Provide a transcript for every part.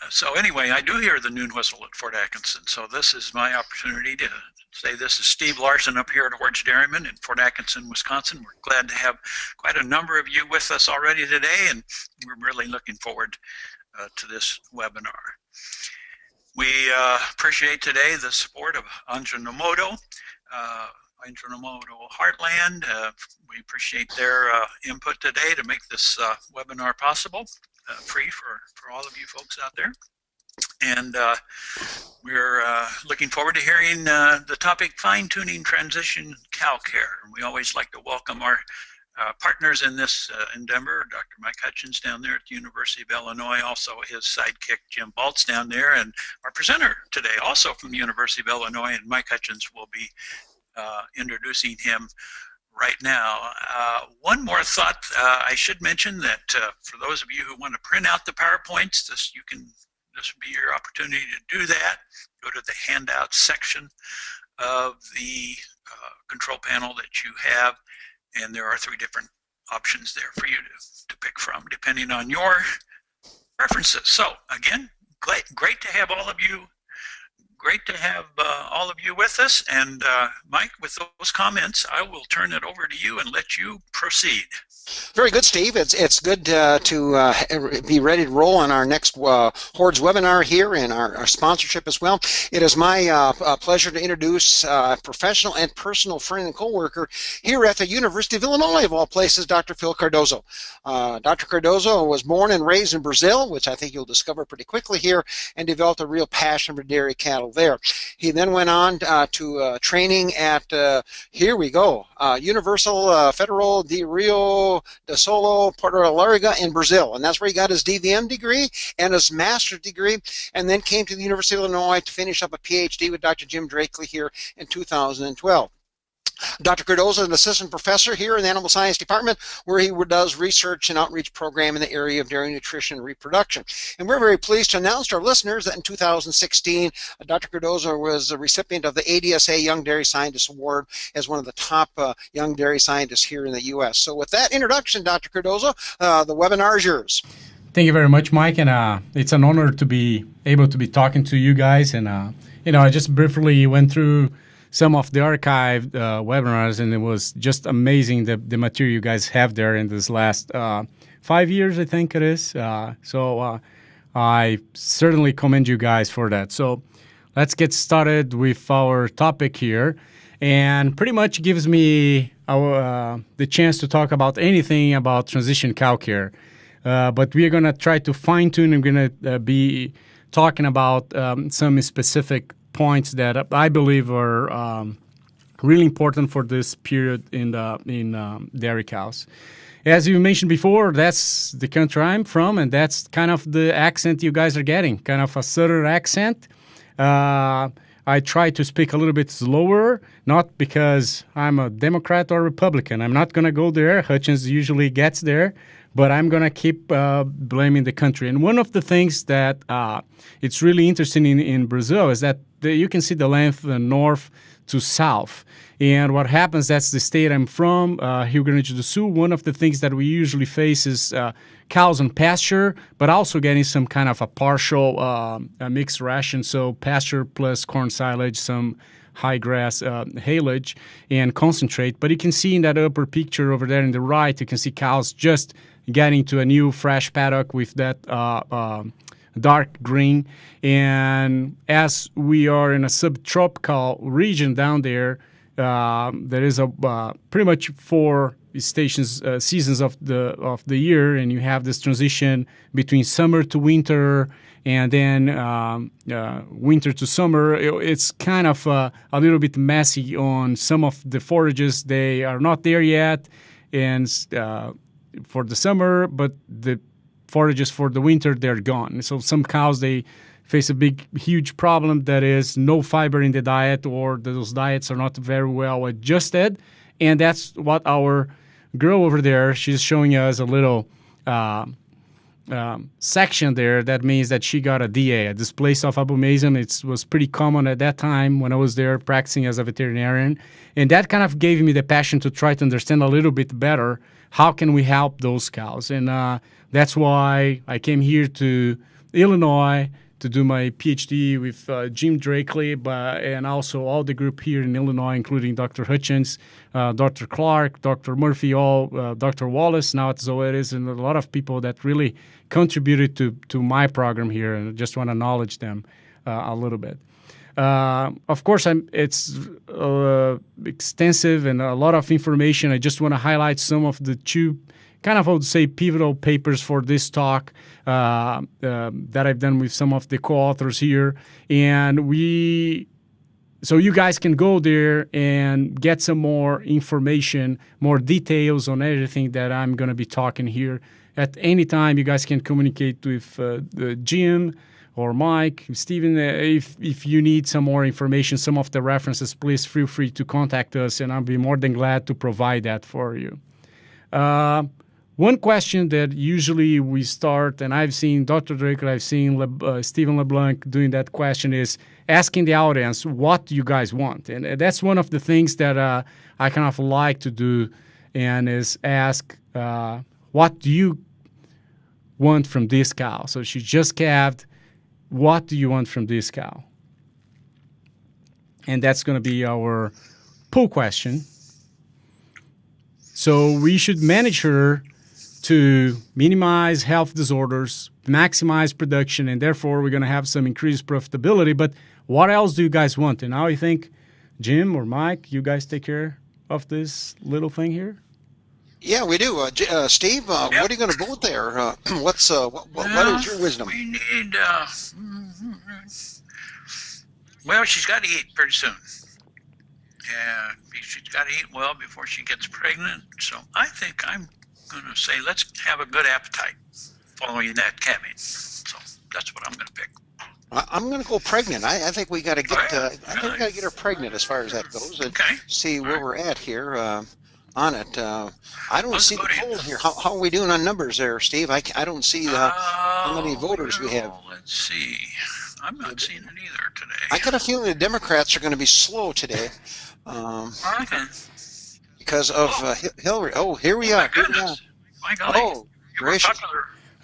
So anyway, I do hear the noon whistle at Fort Atkinson. So this is my opportunity to say this is Steve Larson up here towards Dairyman in Fort Atkinson, Wisconsin. We're glad to have quite a number of you with us already today, and we're really looking forward to this webinar. We appreciate today the support of Ajinomoto Heartland. We appreciate their input today to make this webinar possible, free for all of you folks out there. And we're looking forward to hearing the topic, fine-tuning transition cow care. We always like to welcome our partners in this endeavor, Dr. Mike Hutchins down there at the University of Illinois, also his sidekick Jim Baltz down there, and our presenter today also from the University of Illinois, and Mike Hutchins will be introducing him right now. One more thought, I should mention that for those of you who want to print out the PowerPoints, this would be your opportunity to do that. Go to the handouts section of the control panel that you have, and there are 3 different options there for you to pick from, depending on your preferences. So again, great to have all of you. Great to have all of you with us. And Mike, with those comments, I will turn it over to you and let you proceed. Very good, Steve. It's good to be ready to roll on our next HORDS webinar here and our sponsorship as well. It is my pleasure to introduce professional and personal friend and co-worker here at the University of Illinois, of all places, Dr. Phil Cardoso. Dr. Cardoso was born and raised in Brazil, which I think you'll discover pretty quickly here, and developed a real passion for dairy cattle there. He then went on to training at, here we go, Universal Federal de Rio de Solo, Porto Alegre in Brazil. And that's where he got his DVM degree and his master's degree, and then came to the University of Illinois to finish up a PhD with Dr. Jim Drakely here in 2012. Dr. Cardoso is an assistant professor here in the Animal Science Department, where he does research and outreach program in the area of dairy nutrition and reproduction. And we're very pleased to announce to our listeners that in 2016, Dr. Cardoso was a recipient of the ADSA Young Dairy Scientist Award as one of the top young dairy scientists here in the U.S. So with that introduction, Dr. Cardoso, the webinar is yours. Thank you very much, Mike, and it's an honor to be able to be talking to you guys. And I just briefly went through some of the archived webinars, and it was just amazing the material you guys have there in this last 5 years, I think it is. So I certainly commend you guys for that. So let's get started with our topic here, and pretty much gives me the chance to talk about anything about transition cow care. But we are going to try to fine-tune. I'm going to be talking about some specific points that I believe are really important for this period in dairy cows. As you mentioned before, that's the country I'm from, and that's kind of the accent you guys are getting, kind of a southern accent. I try to speak a little bit slower, not because I'm a Democrat or Republican. I'm not going to go there. Hutchins usually gets there. But I'm going to keep blaming the country. And one of the things that it's really interesting in Brazil is that you can see the length north to south. And what happens, that's the state I'm from, Rio Grande do Sul. One of the things that we usually face is cows on pasture, but also getting some kind of a partial mixed ration, so pasture plus corn silage, some high grass haylage, and concentrate. But you can see in that upper picture over there in the right, you can see cows just getting to a new fresh paddock with that dark green. And as we are in a subtropical region down there, there is a pretty much 4 seasons of the year, and you have this transition between summer to winter, and then winter to summer. It's kind of a little bit messy on some of the forages. They are not there yet, and for the summer, but the forages for the winter, they're gone. So some cows, they face a huge problem, that is no fiber in the diet, or those diets are not very well adjusted. And that's what our girl over there, she's showing us a little section there. That means that she got a DA, a displaced of abomasum. It was pretty common at that time when I was there practicing as a veterinarian. And that kind of gave me the passion to try to understand a little bit better how can we help those cows. And that's why I came here to Illinois to do my PhD with Jim Drakely, and also all the group here in Illinois, including Dr. Hutchins, Dr. Clark, Dr. Murphy, Dr. Wallace, now at Zoetis, and a lot of people that really contributed to my program here, and I just want to acknowledge them a little bit. Of course, it's extensive and a lot of information. I just want to highlight some of the two kind of, I would say, pivotal papers for this talk that I've done with some of the co-authors here. And so you guys can go there and get some more information, more details on everything that I'm going to be talking here. At any time, you guys can communicate with Jim or Mike, Stephen. If you need some more information, some of the references, please feel free to contact us, and I'll be more than glad to provide that for you. One question that usually we start, and I've seen Dr. Draker, I've seen Stephen LeBlanc doing that question, is asking the audience, what do you guys want? And that's one of the things that I kind of like to do, and is ask, what do you want from this cow? So she just calved. What do you want from this cow? And that's going to be our poll question. So we should manage her to minimize health disorders, maximize production, and therefore we're going to have some increased profitability. But what else do you guys want? And now I think, Jim or Mike, you guys take care of this little thing here? Yeah, we do. Steve, What are you going to vote there? What is your wisdom? We need, well, she's got to eat pretty soon. Yeah, she's got to eat well before she gets pregnant. So I think I'm going to say let's have a good appetite following that calving. So that's what I'm going to pick. I'm going to go pregnant. I think we got to get. I think we got to get her pregnant as far as that goes, and see where we're at here on it. I don't see the poll here. How are we doing on numbers there, Steve? I don't see how many voters we have. Let's see. I'm not seeing it either today. I got a feeling the Democrats are going to be slow today. Because of Hillary. Oh, here we are. My God. Oh, gracious.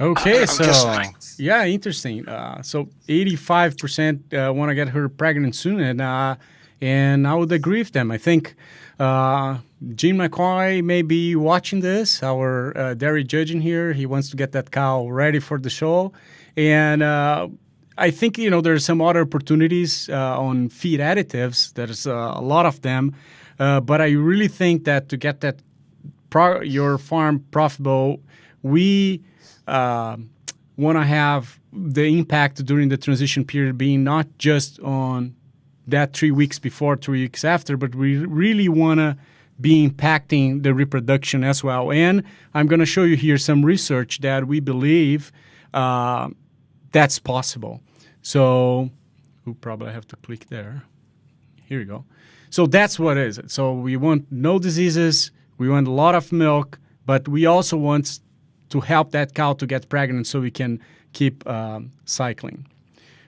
Okay, so yeah, interesting. So 85% want to get her pregnant soon, and I would agree with them. I think Gene McCoy may be watching this, our dairy judge in here. He wants to get that cow ready for the show, and I think there's some other opportunities on feed additives. There's a lot of them, but I really think that to get that your farm profitable, we want to have the impact during the transition period being not just on that 3 weeks before, 3 weeks after, but we really want to be impacting the reproduction as well. And I'm going to show you here some research that we believe that's possible. So we'll probably have to click there. Here we go. So that's what it is. So we want no diseases. We want a lot of milk, but we also want to help that cow to get pregnant so we can keep cycling.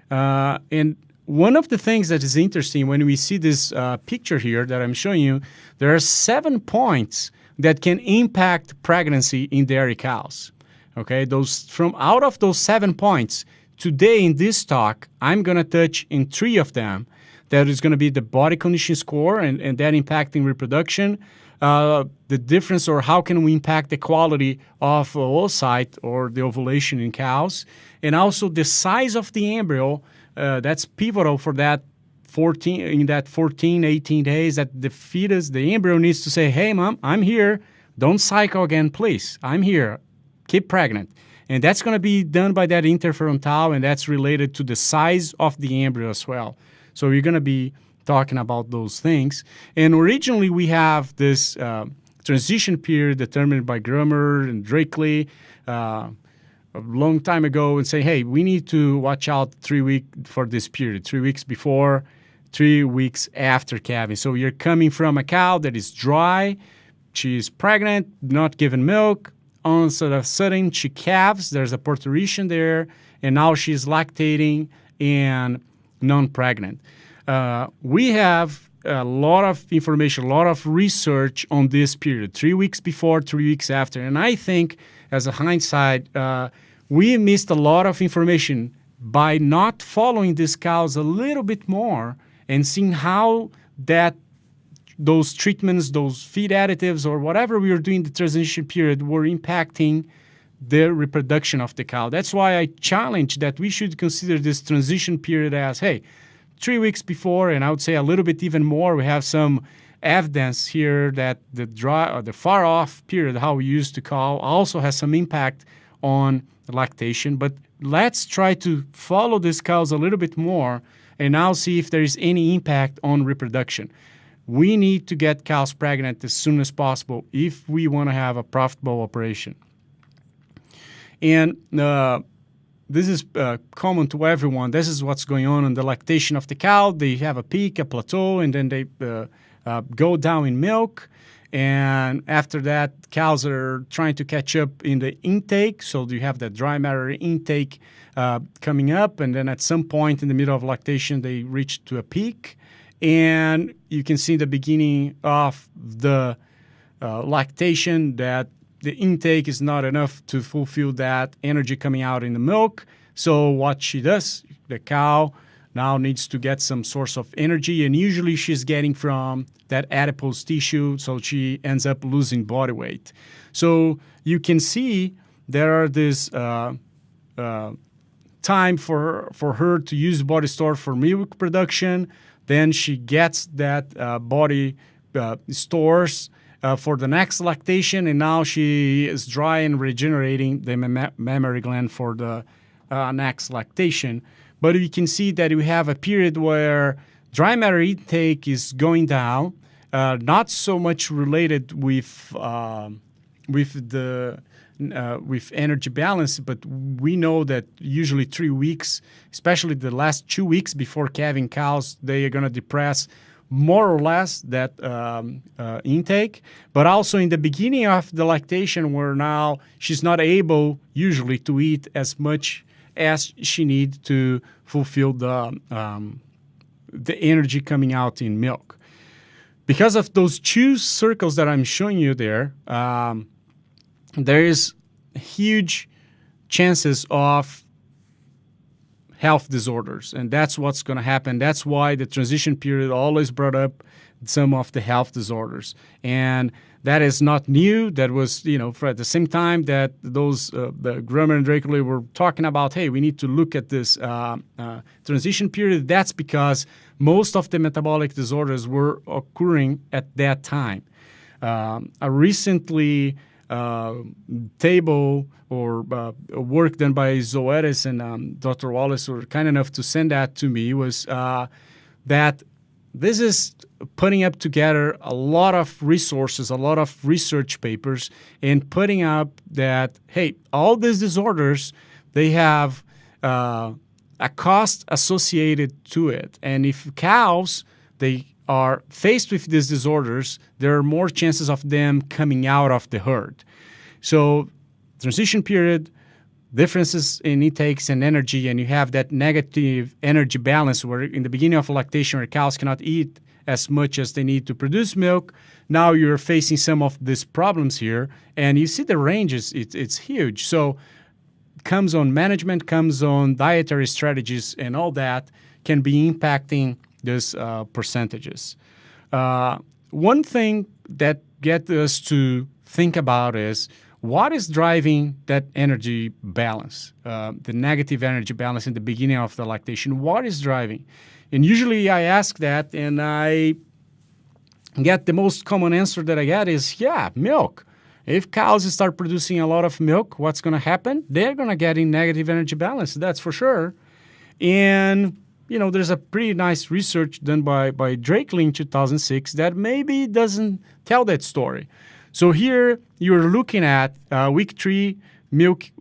And one of the things that is interesting when we see this picture here that I'm showing you, there are 7 points that can impact pregnancy in dairy cows. Okay, out of those 7 points, today in this talk, I'm going to touch in 3 of them. That is going to be the body condition score and that impacting reproduction, the difference or how can we impact the quality of oocyte or the ovulation in cows, and also the size of the embryo. That's pivotal for that 14, 18 days that the fetus, the embryo needs to say, hey, mom, I'm here. Don't cycle again, please. I'm here. Keep pregnant. And that's going to be done by that interferon tau, and that's related to the size of the embryo as well. So we're going to be talking about those things. And originally we have this transition period determined by Grummer and Drakely a long time ago and say, hey, we need to watch out 3 weeks for this period, 3 weeks before, 3 weeks after calving. So you're coming from a cow that is dry, she's pregnant, not giving milk, all of a sudden she calves, there's a parturition there, and now she's lactating and non-pregnant. We have a lot of information, a lot of research on this period, 3 weeks before, 3 weeks after. And I think, as a hindsight, we missed a lot of information by not following these cows a little bit more and seeing how that those treatments, those feed additives, or whatever we were doing the transition period were impacting the reproduction of the cow. That's why I challenge that we should consider this transition period as, hey, 3 weeks before, and I would say a little bit even more, we have some evidence here that the dry or the far off period, how we used to cow, also has some impact on lactation. But let's try to follow these cows a little bit more and now see if there is any impact on reproduction. We need to get cows pregnant as soon as possible if we want to have a profitable operation. And this is common to everyone. This is what's going on in the lactation of the cow. They have a peak, a plateau, and then they go down in milk. And after that, cows are trying to catch up in the intake. So you have the dry matter intake coming up. And then at some point in the middle of lactation, they reach to a peak. And you can see the beginning of the lactation that the intake is not enough to fulfill that energy coming out in the milk. So what she does, the cow now needs to get some source of energy, and usually she's getting from that adipose tissue, so she ends up losing body weight. So you can see there are this time for her to use body store for milk production. Then she gets that body stores for the next lactation, and now she is dry and regenerating the mammary gland for the next lactation. But you can see that we have a period where dry matter intake is going down, not so much related with energy balance, but we know that usually 3 weeks, especially the last 2 weeks before calving cows, they are going to depress more or less that intake. But also in the beginning of the lactation, where now she's not able usually to eat as much as she needs to fulfill the energy coming out in milk. Because of those two circles that I'm showing you there, there is huge chances of health disorders, and that's what's going to happen. That's why the transition period always brought up some of the health disorders, and that is not new. That was, for at the same time that those the Grumman and Drakeley were talking about, hey, we need to look at this transition period. That's because most of the metabolic disorders were occurring at that time. A recently table or work done by Zoetis and Dr. Wallace were kind enough to send that to me was that this is putting up together a lot of resources, a lot of research papers, and putting up that, hey, all these disorders, they have a cost associated to it. And if cows, they are faced with these disorders, there are more chances of them coming out of the herd. So transition period, differences in intakes and energy, and you have that negative energy balance where in the beginning of lactation where cows cannot eat as much as they need to produce milk. Now you're facing some of these problems here, and you see the ranges, it's huge. So comes on management, comes on dietary strategies, and all that can be impacting these percentages. One thing that gets us to think about is what is driving that energy balance, the negative energy balance in the beginning of the lactation? What is driving? And usually I ask that, and I get the most common answer that I get is, milk. If cows start producing a lot of milk, what's going to happen? They're going to get in negative energy balance, that's for sure. And there's a pretty nice research done by Drakeley in 2006 that maybe doesn't tell that story. So here you're looking at week 3 milk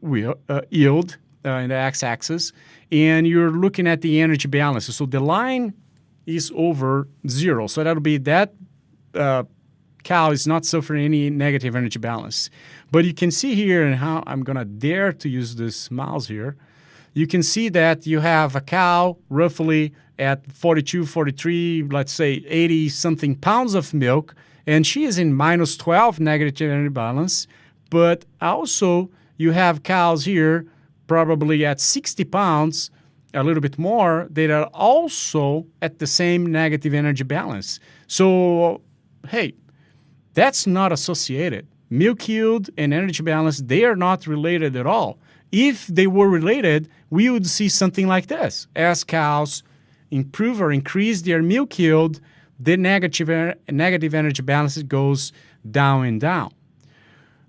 yield in the x-axis, and you're looking at the energy balance. So the line is over 0. So that'll be that cow is not suffering any negative energy balance. But you can see here, and how I'm going to dare to use this mouse here, you can see that you have a cow roughly at 42, 43, let's say 80-something pounds of milk, and she is in minus 12 negative energy balance. But also you have cows here probably at 60 pounds, a little bit more, they are also at the same negative energy balance. So, hey, that's not associated. Milk yield and energy balance, they are not related at all. If they were related, we would see something like this. As cows improve or increase their milk yield, the negative energy balance goes down and down.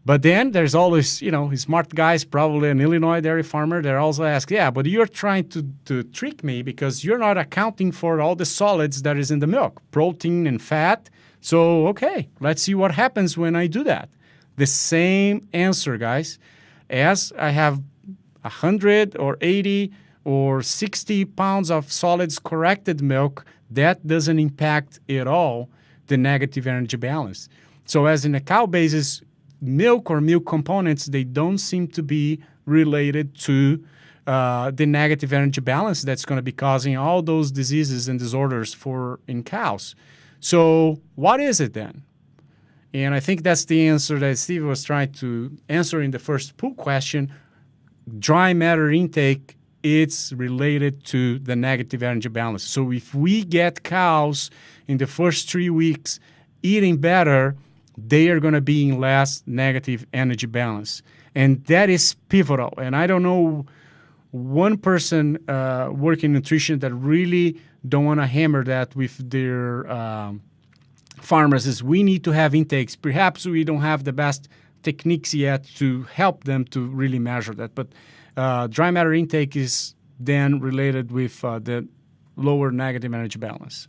But then there's always, smart guys, probably an Illinois dairy farmer, that also ask, yeah, but you're trying to trick me because you're not accounting for all the solids that is in the milk, protein and fat. So, okay, let's see what happens when I do that. The same answer, guys. As I have 100 or 80 or 60 pounds of solids corrected milk, that doesn't impact at all the negative energy balance. So as in a cow basis, milk or milk components, they don't seem to be related to the negative energy balance that's going to be causing all those diseases and disorders in cows. So what is it then? And I think that's the answer that Steve was trying to answer in the first pool question. Dry matter intake, it's related to the negative energy balance. So if we get cows in the first 3 weeks eating better, they are going to be in less negative energy balance. And that is pivotal. And I don't know one person working in nutrition that really don't want to hammer that with their farmers is we need to have intakes. Perhaps we don't have the best techniques yet to help them to really measure that. But dry matter intake is then related with the lower negative energy balance.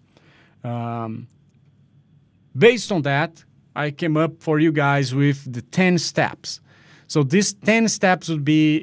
Based on that, I came up for you guys with the 10 steps. So these 10 steps would be,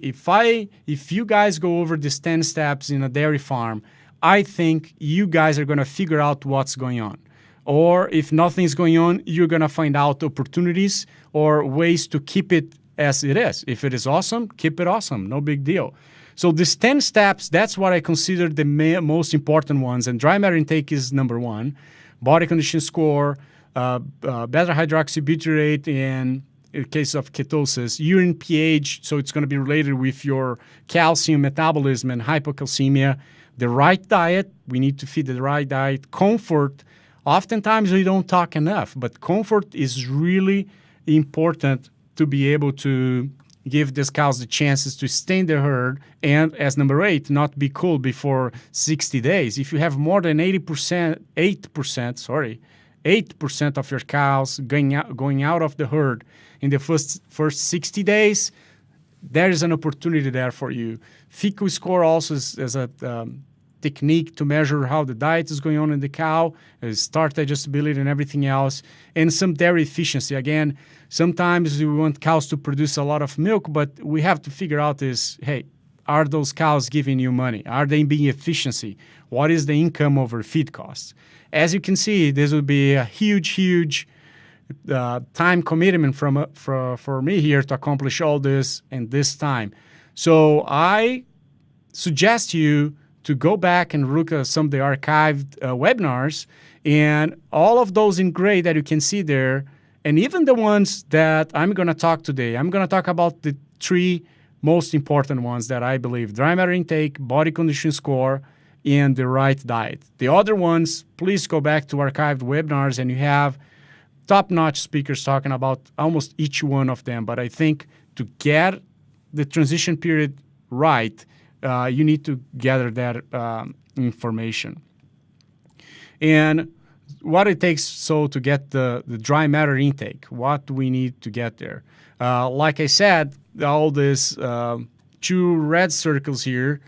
if you guys go over these 10 steps in a dairy farm, I think you guys are going to figure out what's going on. Or if nothing's going on, you're going to find out opportunities or ways to keep it as it is. If it is awesome, keep it awesome. No big deal. So these 10 steps, that's what I consider the most important ones. And dry matter intake is number one. Body condition score, beta hydroxybutyrate in case of ketosis, urine pH, so it's going to be related with your calcium metabolism and hypocalcemia, the right diet, we need to feed the right diet, comfort. Oftentimes we don't talk enough, but comfort is really important to be able to give these cows the chances to stay in the herd, and as number 8, not be cold before 60 days. If you have more than 8% of your cows going out of the herd in the first 60 days, there is an opportunity there for you. Fecal score also is a technique to measure how the diet is going on in the cow, start digestibility and everything else, and some dairy efficiency. Again, sometimes we want cows to produce a lot of milk, but we have to figure out hey, are those cows giving you money? Are they being efficiency? What is the income over feed costs? As you can see, this would be a huge time commitment for me here to accomplish all this in this time. So I suggest you to go back and look at some of the archived webinars, and all of those in gray that you can see there, and even the ones that I'm going to talk today. I'm going to talk about the 3 most important ones that I believe: dry matter intake, body condition score, and the right diet. The other ones, please go back to archived webinars, and you have top-notch speakers talking about almost each one of them. But I think to get the transition period right, you need to gather that information. And what it takes to get the dry matter intake, what do we need to get there? Like I said, all these 2 red circles here,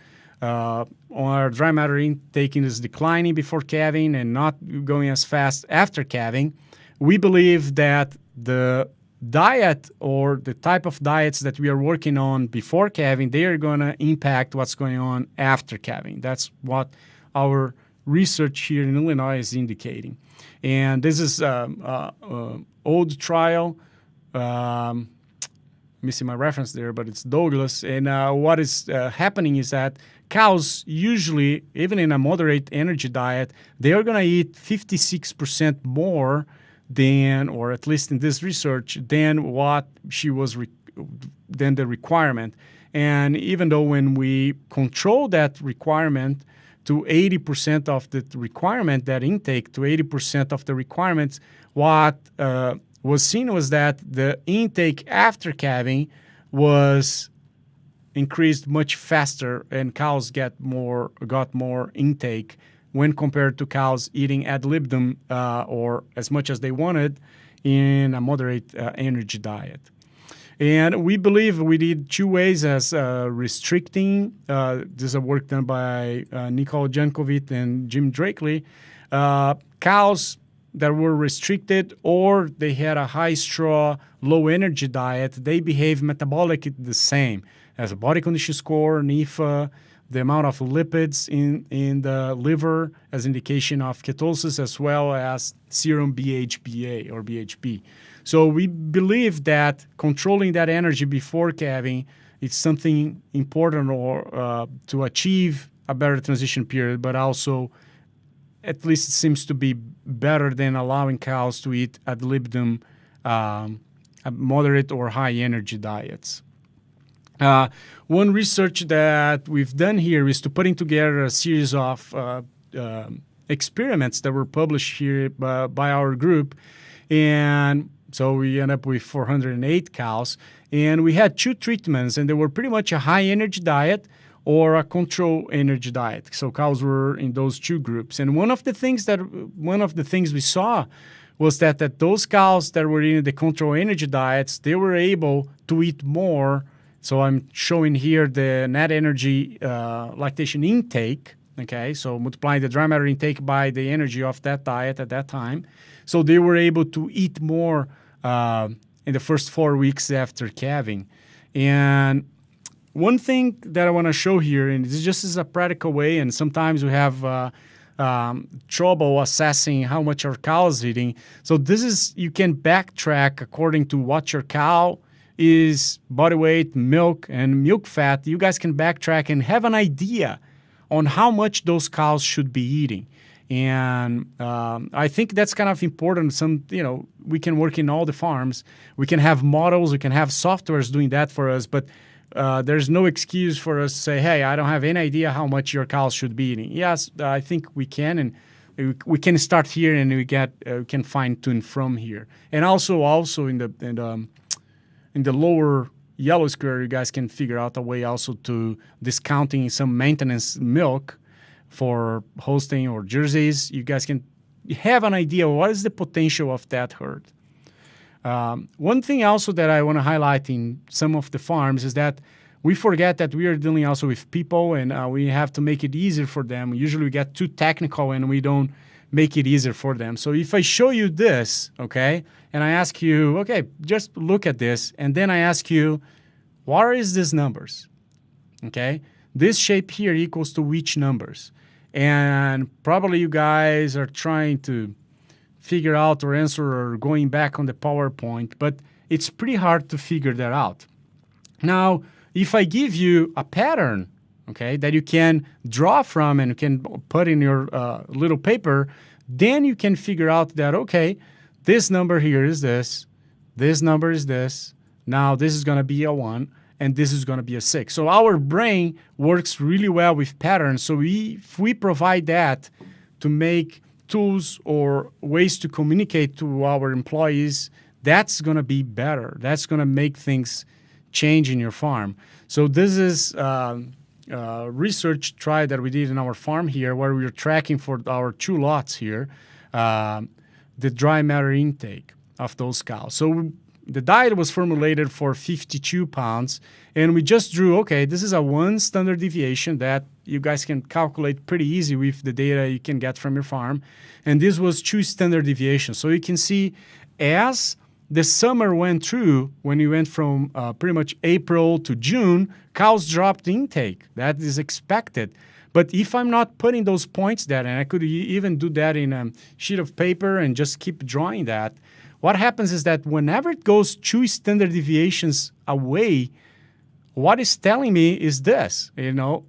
our dry matter intake is declining before calving and not going as fast after calving. We believe that the diet or the type of diets that we are working on before calving, they are going to impact what's going on after calving. That's what our research here in Illinois is indicating. And this is old trial. Missing my reference there, but it's Douglas. And what is happening is that cows usually, even in a moderate energy diet, they are going to eat 56% more than, or at least in this research, than what than the requirement. And even though when we control that requirement to 80% of the requirement, that intake to 80% of the requirements, what was seen was that the intake after calving was increased much faster, and cows got more intake when compared to cows eating ad libitum or as much as they wanted in a moderate energy diet. And we believe we did two ways as restricting. This is a work done by Nicole Jankovic and Jim Drakely. Cows that were restricted or they had a high straw, low energy diet, they behave metabolically the same as a body condition score, NIFA, the amount of lipids in the liver as indication of ketosis, as well as serum BHBA or BHB. So we believe that controlling that energy before calving is something important or to achieve a better transition period, but also at least it seems to be better than allowing cows to eat ad libitum moderate or high energy diets. One research that we've done here is to putting together a series of experiments that were published here by our group. And so we end up with 408 cows. And we had two treatments, and they were pretty much a high energy diet or a control energy diet. So cows were in those two groups. And one of the things we saw was that those cows that were in the control energy diets, they were able to eat more. So I'm showing here the net energy lactation intake, okay? So multiplying the dry matter intake by the energy of that diet at that time. So they were able to eat more in the first 4 weeks after calving. And one thing that I want to show here, and this just is a practical way, and sometimes we have trouble assessing how much our cow is eating. So this is, you can backtrack according to what your cow is, body weight, milk, and milk fat. You guys can backtrack and have an idea on how much those cows should be eating. And I think that's kind of important. We can work in all the farms. We can have models, we can have softwares doing that for us, but there's no excuse for us to say, hey, I don't have any idea how much your cows should be eating. Yes, I think we can, and we can start here, and we can fine tune from here. And also in the lower yellow square, you guys can figure out a way also to discounting some maintenance milk for Holstein or Jerseys. You guys can have an idea what is the potential of that herd. One thing also that I want to highlight in some of the farms is that we forget that we are dealing also with people, and we have to make it easier for them. Usually we get too technical and we don't make it easier for them. So if I show you this, okay, and I ask you, okay, just look at this, and then I ask you, what is these numbers? Okay, this shape here equals to which numbers? And probably you guys are trying to figure out or answer or going back on the PowerPoint, but it's pretty hard to figure that out. Now, if I give you a pattern, okay, that you can draw from and you can put in your little paper, then you can figure out that, okay, this number here is this number is this, now this is going to be a 1, and this is going to be a 6. So our brain works really well with patterns. So if we provide that to make tools or ways to communicate to our employees, that's going to be better. That's going to make things change in your farm. So this is research trial that we did in our farm here, where we were tracking for our 2 lots here, the dry matter intake of those cows. So the diet was formulated for 52 pounds, and we just drew, okay, this is a 1 standard deviation that you guys can calculate pretty easy with the data you can get from your farm. And this was 2 standard deviations. So you can see as the summer went through, when we went from pretty much April to June, cows dropped intake. That is expected. But if I'm not putting those points there, and I could even do that in a sheet of paper and just keep drawing that, what happens is that whenever it goes 2 standard deviations away, what it's telling me is this,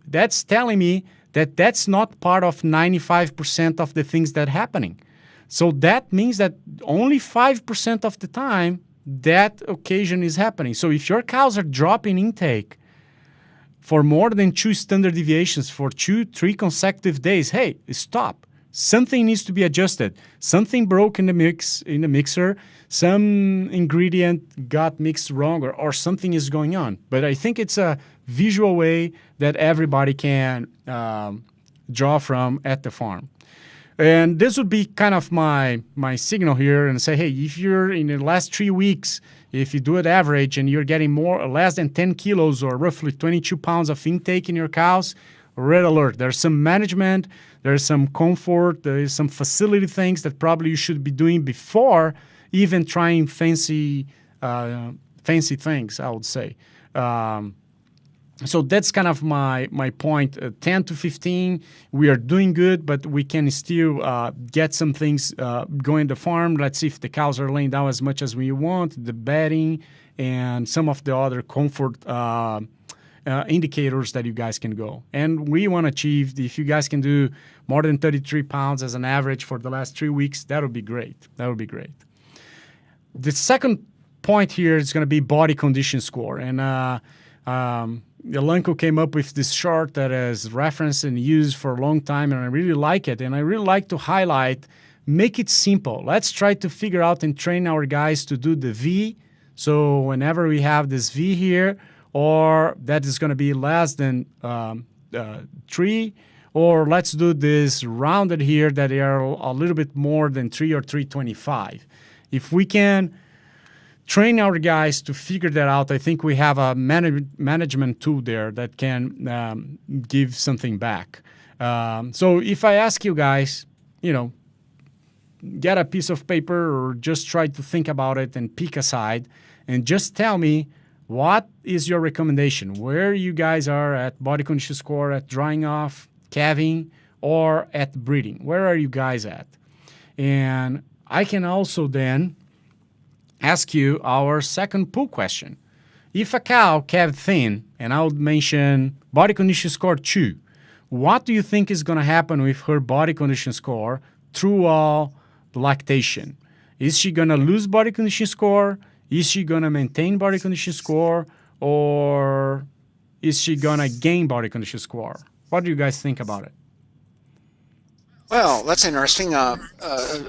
that's telling me that that's not part of 95% of the things that are happening. So that means that only 5% of the time that occasion is happening. So if your cows are dropping intake, for more than 2 standard deviations for 3 consecutive days, hey, stop. Something needs to be adjusted. Something broke in the mixer. Some ingredient got mixed wrong, or something is going on. But I think it's a visual way that everybody can draw from at the farm. And this would be kind of my signal here, and say, hey, if you're in the last 3 weeks, if you do it average and you're getting less than 10 kilos or roughly 22 pounds of intake in your cows, red alert. There's some management, there's some comfort, there's some facility things that probably you should be doing before even trying fancy things, I would say. So that's kind of my point. 10 to 15, we are doing good, but we can still get some things going to the farm. Let's see if the cows are laying down as much as we want, the bedding, and some of the other comfort indicators that you guys can go. And we want to achieve, if you guys can do more than 33 pounds as an average for the last 3 weeks, that would be great. That would be great. The second point here is going to be body condition score. And Elanco came up with this chart that is referenced and used for a long time, and I really like it. And I really like to highlight, make it simple. Let's try to figure out and train our guys to do the V. So whenever we have this V here, or that is going to be less than 3, or let's do this rounded here that they are a little bit more than 3 or 325. If we can train our guys to figure that out, I think we have a management tool there that can give something back. So if I ask you guys, get a piece of paper or just try to think about it and pick a side and just tell me, what is your recommendation? Where you guys are at body condition score, at drying off, calving, or at breeding? Where are you guys at? And I can also then ask you our second pool question. If a cow calved thin, and I would mention body condition score 2, what do you think is going to happen with her body condition score through all lactation? Is she going to lose body condition score? Is she going to maintain body condition score? Or is she going to gain body condition score? What do you guys think about it? Well, that's interesting.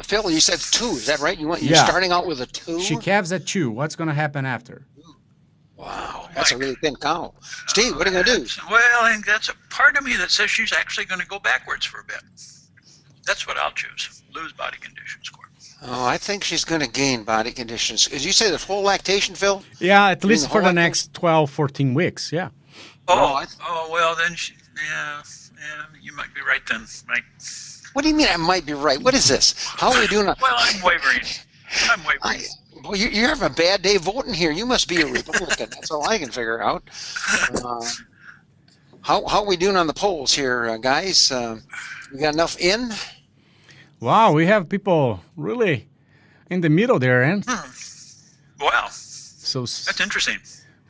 Phil, you said 2. Is that right? You're starting out with a 2? She calves at 2. What's going to happen after? Wow, that's a really thin cow. Steve, what are you going to do? Well, I think that's a part of me that says she's actually going to go backwards for a bit. That's what I'll choose. Lose body condition score. Oh, I think she's going to gain body conditions. Did you say the full lactation, Phil? Yeah, at least for the next 12, 14 weeks, yeah. Well, then, you might be right then, Mike. What do you mean I might be right? What is this? How are we doing? Well, I'm wavering. Well, you're having a bad day voting here. You must be a Republican. That's all I can figure out. How are we doing on the polls here, guys? We got enough in? Wow, we have people really in the middle there, Wow. So that's interesting.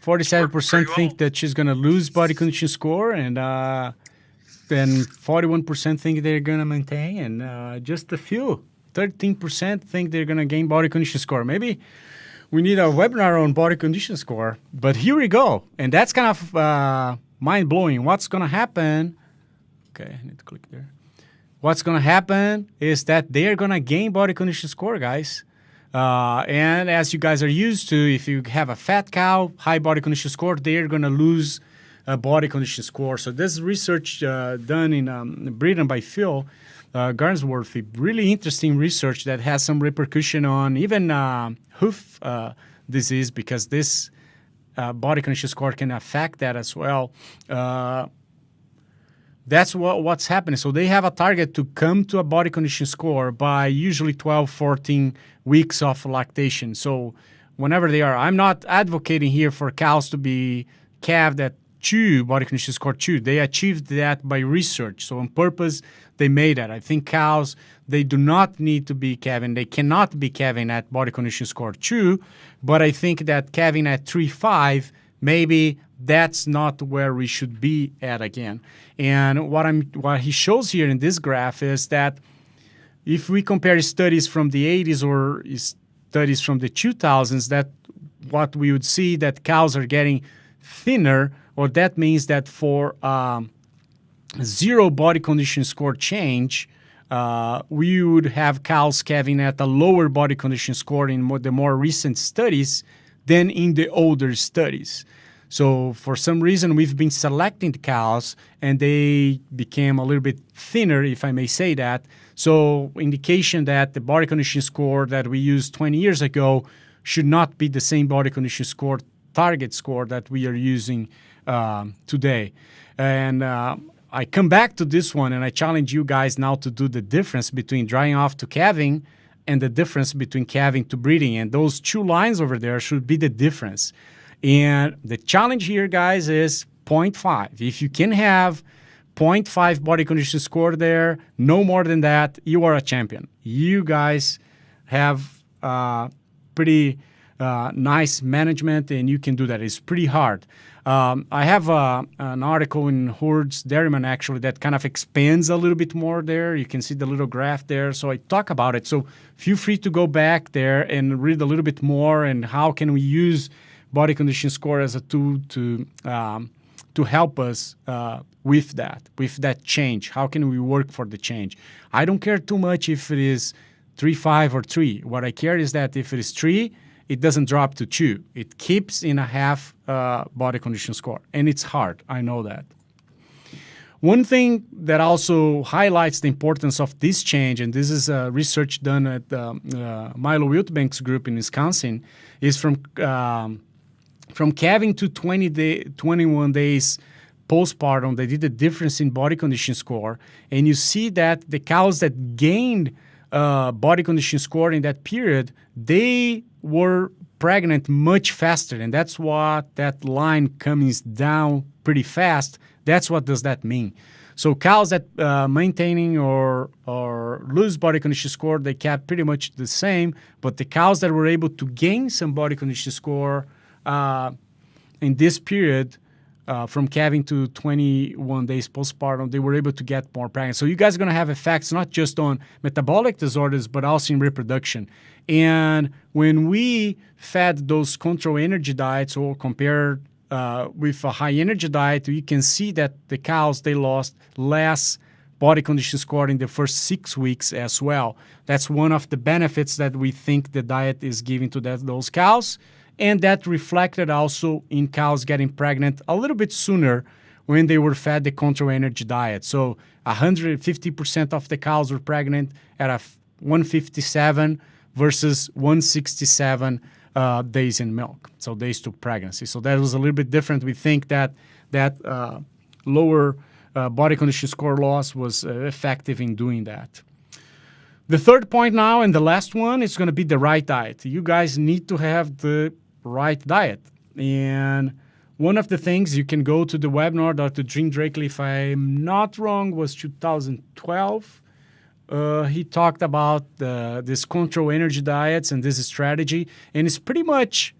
47% think that she's going to lose body condition score, and then 41% think they're going to maintain, and just a few, 13% think they're going to gain body condition score. Maybe we need a webinar on body condition score, but here we go. And that's kind of mind-blowing. What's going to happen? Okay, I need to click there. What's going to happen is that they are going to gain body condition score, guys. And as you guys are used to, if you have a fat cow, high body condition score, they're going to lose a body condition score. So this research done in Britain by Phil Cardoso, really interesting research that has some repercussion on even hoof disease, because this body condition score can affect that as well. That's what's happening. So they have a target to come to a body condition score by usually 12, 14 weeks of lactation. So whenever they are, I'm not advocating here for cows to be calved at 2, body condition score 2. They achieved that by research. So on purpose, they made that. I think cows, they do not need to be calving. They cannot be calving at body condition score 2. But I think that calving at 3.5, maybe that's not where we should be at again. And what he shows here in this graph is that if we compare studies from the 80s or studies from the 2000s, that what we would see that cows are getting thinner, or that means that for zero body condition score change, we would have cows calving at a lower body condition score in the more recent studies than in the older studies. So for some reason, we've been selecting the cows, and they became a little bit thinner, if I may say that. So indication that the body condition score that we used 20 years ago should not be the same body condition score, target score that we are using today. And I come back to this one, and I challenge you guys now to do the difference between drying off to calving and the difference between calving to breeding. And those two lines over there should be the difference. And the challenge here, guys, is 0.5. If you can have 0.5 body condition score there, no more than that, you are a champion. You guys have pretty nice management, and you can do that. It's pretty hard. I have an article in Hordes Dairyman, actually, that kind of expands a little bit more there. You can see the little graph there. So I talk about it. So feel free to go back there and read a little bit more, and how can we use body condition score as a tool to help us with that change. How can we work for the change? I don't care too much if it is 3, 5, or 3. What I care is that if it is 3, it doesn't drop to 2. It keeps in a half body condition score, and it's hard. I know that. One thing that also highlights the importance of this change, and this is research done at Milo Wiltbank's group in Wisconsin, is from calving to 21 days postpartum. They did a difference in body condition score, and you see that the cows that gained body condition score in that period, they were pregnant much faster, and that's what that line comes down pretty fast. That's what does that mean. So cows that maintaining or lose body condition score, they kept pretty much the same, but the cows that were able to gain some body condition score in this period, from calving to 21 days postpartum, they were able to get more pregnant. So you guys are going to have effects not just on metabolic disorders, but also in reproduction. And when we fed those control energy diets or compared with a high energy diet, you can see that the cows, they lost less body condition score in the first 6 weeks as well. That's one of the benefits that we think the diet is giving to those cows. And that reflected also in cows getting pregnant a little bit sooner when they were fed the control energy diet. So 150% of the cows were pregnant at 157 versus 167 days in milk, so days to pregnancy. So that was a little bit different. We think that lower body condition score loss was effective in doing that. The third point now, and the last one, is going to be the right diet. You guys need to have the right diet. And one of the things, you can go to the webinar, Dr. Jim Drakely, if I'm not wrong, was 2012. He talked about this control energy diets and this strategy. And it's pretty much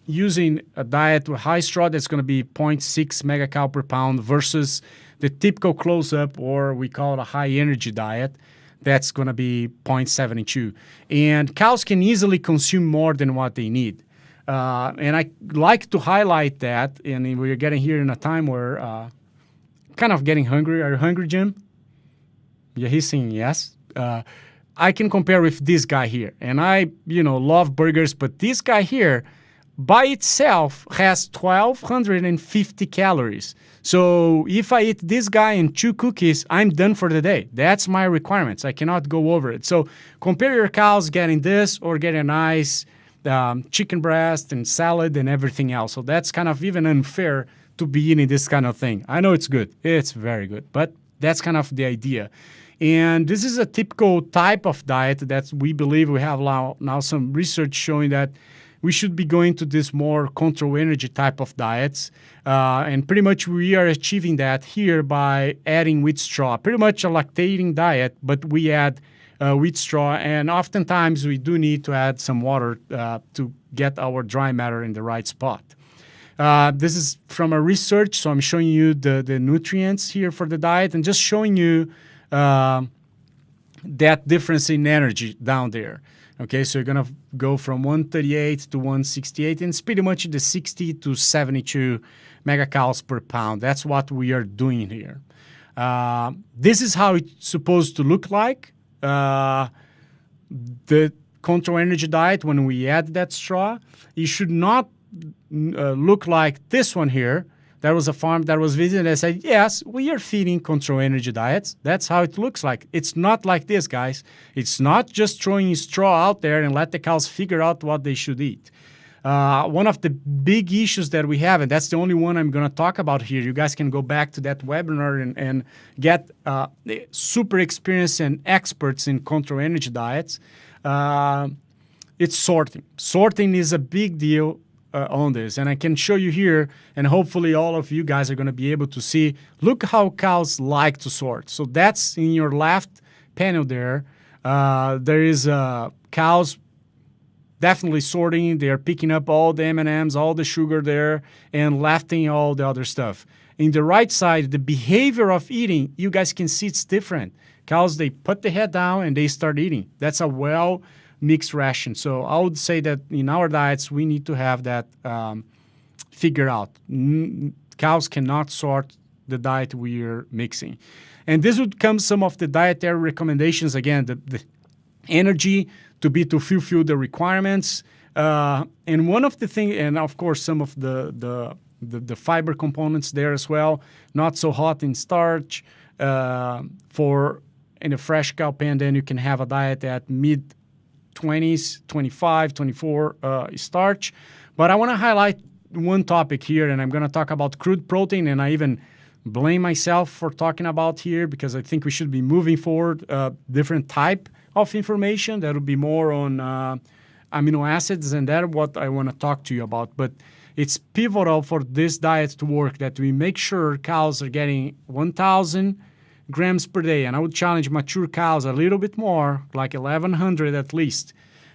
using a diet with high straw that's going to be 0.6 megacal per pound versus the typical close-up, or we call it a high-energy diet, that's going to be 0.72. And cows can easily consume more than what they need. And I like to highlight that, and we're getting here in a time where kind of getting hungry. Are you hungry, Jim? Yeah, he's saying yes. I can compare with this guy here. And I, love burgers, but this guy here, by itself, has 1,250 calories. So if I eat this guy and 2 cookies, I'm done for the day. That's my requirements. I cannot go over it. So compare your cows getting this or getting a nice chicken breast and salad and everything else. So that's kind of even unfair to be eating this kind of thing. I know it's good. It's very good. But that's kind of the idea. And this is a typical type of diet that we believe we have now some research showing that we should be going to this more control energy type of diets. And pretty much we are achieving that here by adding wheat straw. Pretty much a lactating diet, but we add wheat straw. And oftentimes we do need to add some water to get our dry matter in the right spot. This is from a research, so I'm showing you the nutrients here for the diet and just showing you that difference in energy down there. Okay, so you're going to go from 138 to 168, and it's pretty much the 60 to 72 megacows per pound. That's what we are doing here. This is how it's supposed to look like. The control energy diet, when we add that straw, it should not look like this one here. There was a farm that was visited and said, yes, we are feeding control energy diets. That's how it looks like. It's not like this, guys. It's not just throwing straw out there and let the cows figure out what they should eat. One of the big issues that we have, and that's the only one I'm going to talk about here, you guys can go back to that webinar and get super experienced and experts in control energy diets. It's sorting. Sorting is a big deal on this, and I can show you here, and hopefully all of you guys are going to be able to see. Look how cows like to sort. So that's in your left panel there. There is cows definitely sorting. They're picking up all the M&Ms, all the sugar there, and lefting all the other stuff. In the right side, the behavior of eating, you guys can see it's different. Cows, they put the head down and they start eating. That's a well-mixed ration. So I would say that in our diets, we need to have that figured out. Cows cannot sort the diet we are mixing. And this would come some of the dietary recommendations. Again, the energy to fulfill the requirements. And one of the things, and of course, some of the fiber components there as well, not so hot in starch. In a fresh cow pen, then you can have a diet at mid-20s, 25, 24 starch. But I want to highlight one topic here, and I'm going to talk about crude protein, and I even blame myself for talking about here because I think we should be moving forward different type of information that will be more on amino acids, and that's what I want to talk to you about. But it's pivotal for this diet to work that we make sure cows are getting 1,000 grams per day, and I would challenge mature cows a little bit more, like 1,100 at least,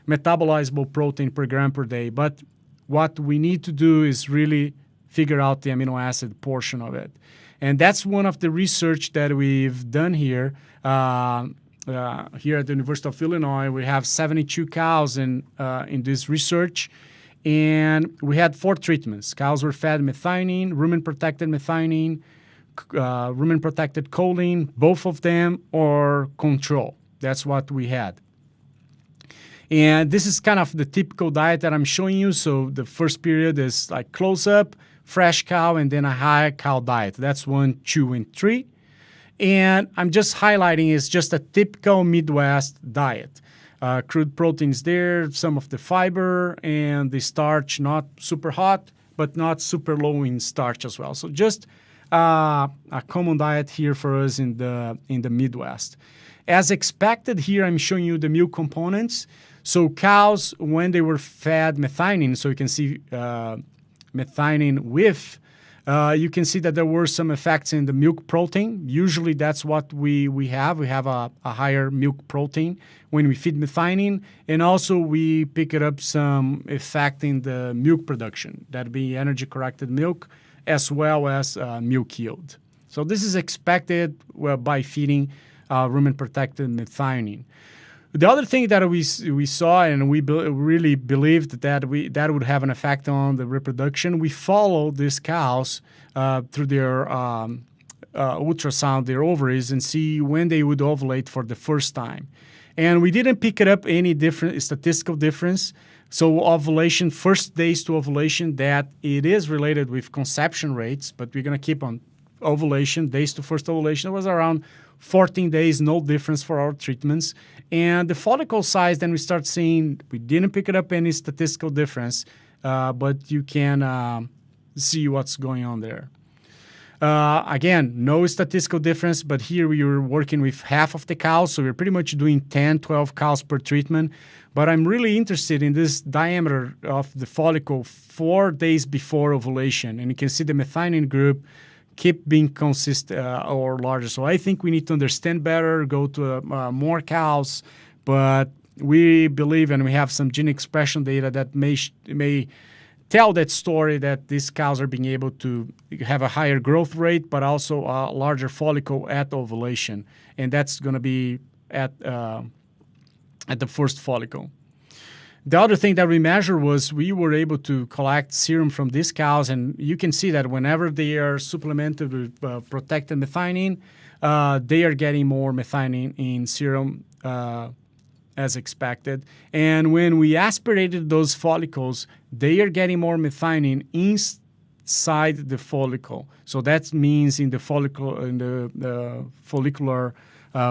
metabolizable protein per gram per day. But what we need to do is really figure out the amino acid portion of it. And that's one of the research that we've done here. Here at the University of Illinois, we have 72 cows in this research, and we had 4 treatments. Cows were fed methionine, rumen-protected methionine, rumen-protected choline, both of them, or control. That's what we had. And this is kind of the typical diet that I'm showing you. So the first period is like close-up, fresh cow, and then a high cow diet. That's 1, 2, and 3. And I'm just highlighting it's just a typical Midwest diet. Crude proteins there, some of the fiber, and the starch not super hot, but not super low in starch as well. So just a common diet here for us in the Midwest. As expected here, I'm showing you the milk components. So cows, when they were fed methionine, so you can see methionine with, you can see that there were some effects in the milk protein. Usually that's what we have. We have a higher milk protein when we feed methionine. And also we pick it up some effect in the milk production, that be energy-corrected milk, as well as milk yield. So this is expected by feeding rumen-protected methionine. The other thing that we saw, and we really believed that would have an effect on the reproduction, we followed these cows through their ultrasound, their ovaries, and see when they would ovulate for the first time. And we didn't pick it up any different statistical difference. So ovulation, first days to ovulation, that it is related with conception rates, but we're going to keep on ovulation, days to first ovulation. It was around 14 days, no difference for our treatments. And the follicle size, then we start seeing, we didn't pick it up any statistical difference, but you can see what's going on there. Again, no statistical difference, but here we were working with half of the cows, so we're pretty much doing 10, 12 cows per treatment. But I'm really interested in this diameter of the follicle 4 days before ovulation. And you can see the methionine group keep being consistent or larger. So I think we need to understand better, go to more cows, but we believe, and we have some gene expression data that may tell that story, that these cows are being able to have a higher growth rate, but also a larger follicle at ovulation. And that's going to be at the first follicle. The other thing that we measured was we were able to collect serum from these cows, and you can see that whenever they are supplemented with protected methionine, they are getting more methionine in serum as expected. And when we aspirated those follicles, they are getting more methionine inside the follicle. So that means in the follicle, in the follicular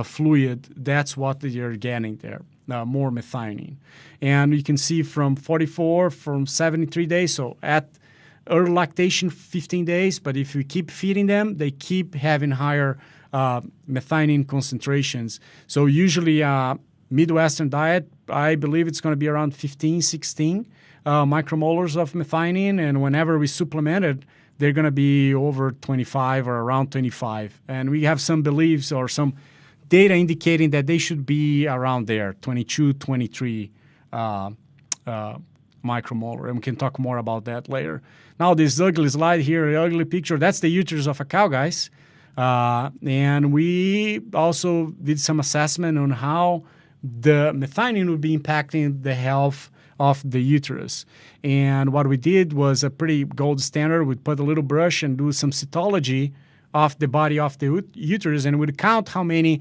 fluid, that's what they are getting there. More methionine. And you can see from 44, from 73 days, so at early lactation, 15 days, but if we keep feeding them, they keep having higher methionine concentrations. So usually Midwestern diet, I believe it's going to be around 15, 16 micromolars of methionine, and whenever we supplement it, they're going to be over 25 or around 25. And we have some beliefs or some data indicating that they should be around there, 22, 23 micromolar. And we can talk more about that later. Now, this ugly slide here, the ugly picture, that's the uterus of a cow, guys. And we also did some assessment on how the methionine would be impacting the health of the uterus. And what we did was a pretty gold standard. We'd put a little brush and do some cytology of the body of the uterus, and we'd count how many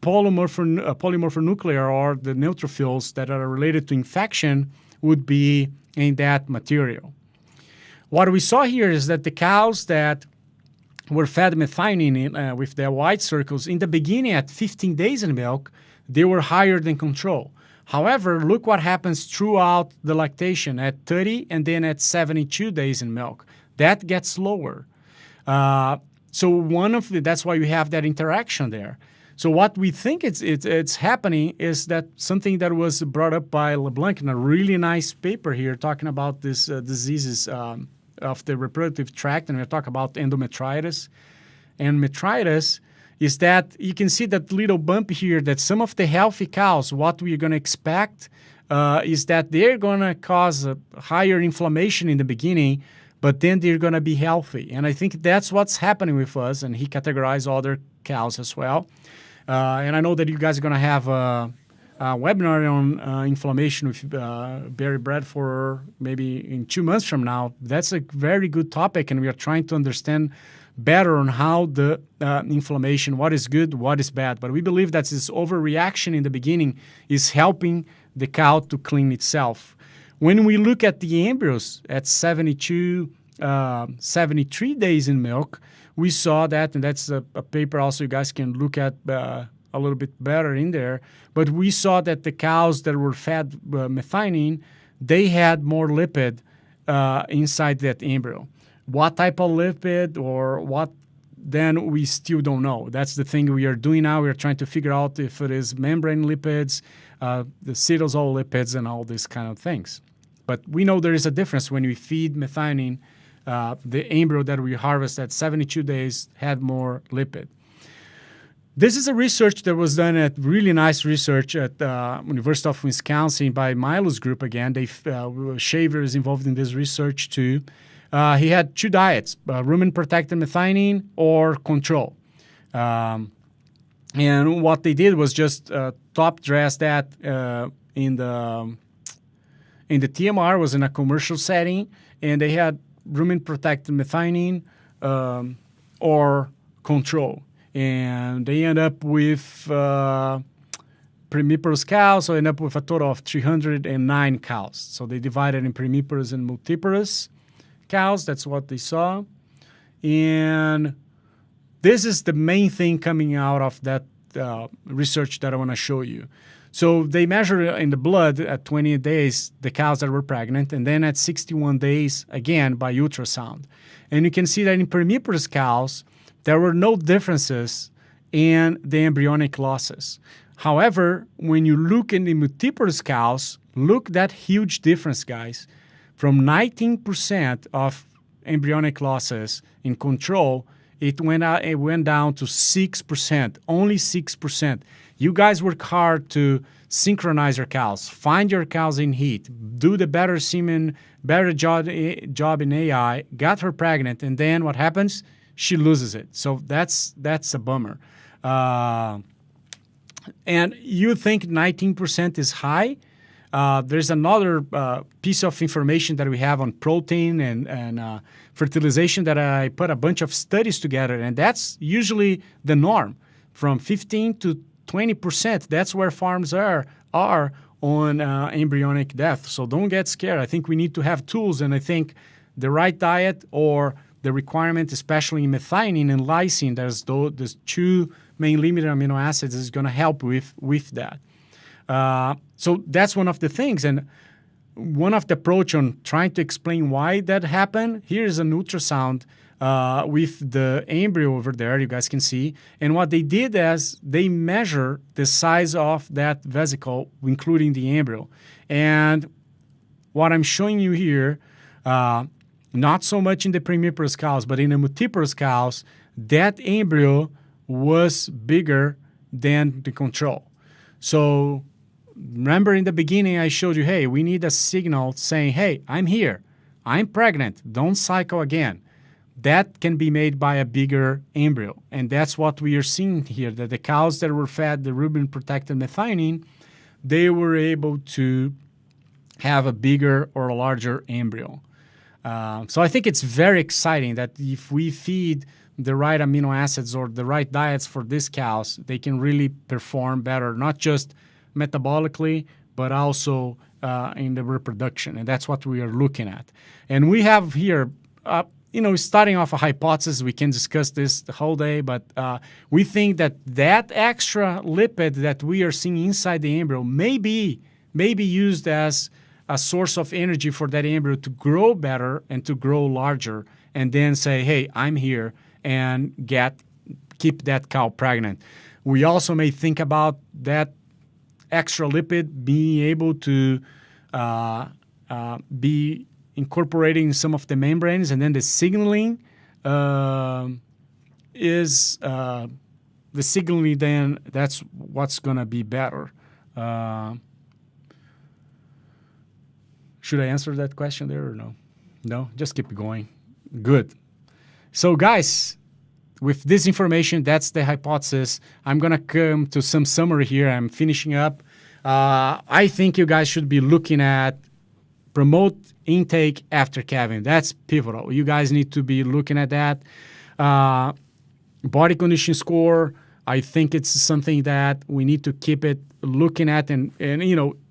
polymorphonuclear or the neutrophils that are related to infection would be in that material. What we saw here is that the cows that were fed methionine with their white circles in the beginning at 15 days in milk, they were higher than control. However, look what happens throughout the lactation at 30 and then at 72 days in milk. That gets lower. So that's why we have that interaction there. So what we think it's happening is that something that was brought up by LeBlanc in a really nice paper here talking about this diseases of the reproductive tract, and we're talking about endometritis. And metritis is that you can see that little bump here that some of the healthy cows, what we're going to expect is that they're going to cause a higher inflammation in the beginning, but then they're going to be healthy. And I think that's what's happening with us, and he categorized other cows as well. And I know that you guys are going to have a webinar on inflammation with Barry Bradford maybe in 2 months from now. That's a very good topic, and we are trying to understand better on how the inflammation, what is good, what is bad. But we believe that this overreaction in the beginning is helping the cow to clean itself. When we look at the embryos at 72, 73 days in milk, we saw that, and that's a paper also you guys can look at a little bit better in there, but we saw that the cows that were fed methionine, they had more lipid inside that embryo. What type of lipid or what, then we still don't know. That's the thing we are doing now. We are trying to figure out if it is membrane lipids, the cytosol lipids, and all these kind of things. But we know there is a difference when we feed methionine. The embryo that we harvest at 72 days had more lipid. This is a research that was done at really nice research at University of Wisconsin by Milo's group again. Shaver is involved in this research too. He had two diets, rumen-protected methionine or control. And what they did was just top dress that in the TMR, was in a commercial setting, and they had rumen-protected methionine or control. And they end up with primiparous cows, so end up with a total of 309 cows. So they divided in primiparous and multiparous cows. That's what they saw. And this is the main thing coming out of that research that I want to show you. So they measured in the blood at 20 days the cows that were pregnant, and then at 61 days, again, by ultrasound. And you can see that in primiparous cows, there were no differences in the embryonic losses. However, when you look in the multiparous cows, look that huge difference, guys. From 19% of embryonic losses in control, it went down to 6%, only 6%. You guys work hard to synchronize your cows, find your cows in heat, do the better semen, better job in AI, got her pregnant, and then what happens? She loses it. So that's a bummer. And you think 19% is high, There's another piece of information that we have on protein and fertilization that I put a bunch of studies together, and that's usually the norm, from 15 to 20%. That's where farms are on embryonic death. So don't get scared. I think we need to have tools, and I think the right diet or the requirement, especially in methionine and lysine, there's two main limited amino acids, is going to help with that. So that's one of the things. And one of the approach on trying to explain why that happened, here's an ultrasound with the embryo over there, you guys can see. And what they did is they measure the size of that vesicle, including the embryo. And what I'm showing you here, not so much in the primiparous cows, but in the multiparous cows, that embryo was bigger than the control. So remember in the beginning I showed you, hey, we need a signal saying, hey, I'm here, I'm pregnant, don't cycle again. That can be made by a bigger embryo. And that's what we are seeing here, that the cows that were fed the rumen-protected methionine, they were able to have a bigger or a larger embryo. So I think it's very exciting that if we feed the right amino acids or the right diets for these cows, they can really perform better, not just metabolically, but also in the reproduction. And that's what we are looking at. And we have here, starting off a hypothesis, we can discuss this the whole day, but we think that extra lipid that we are seeing inside the embryo may be used as a source of energy for that embryo to grow better and to grow larger, and then say, hey, I'm here, and keep that cow pregnant. We also may think about that extra lipid being able to be incorporating some of the membranes, and then the signaling is the signaling, then that's what's going to be better. Should I answer that question there or no? No? Just keep going. Good. So guys, with this information, that's the hypothesis. I'm going to come to some summary here. I'm finishing up. I think you guys should be looking at promote intake after calving. That's pivotal. You guys need to be looking at that. Body condition score, I think it's something that we need to keep it looking at and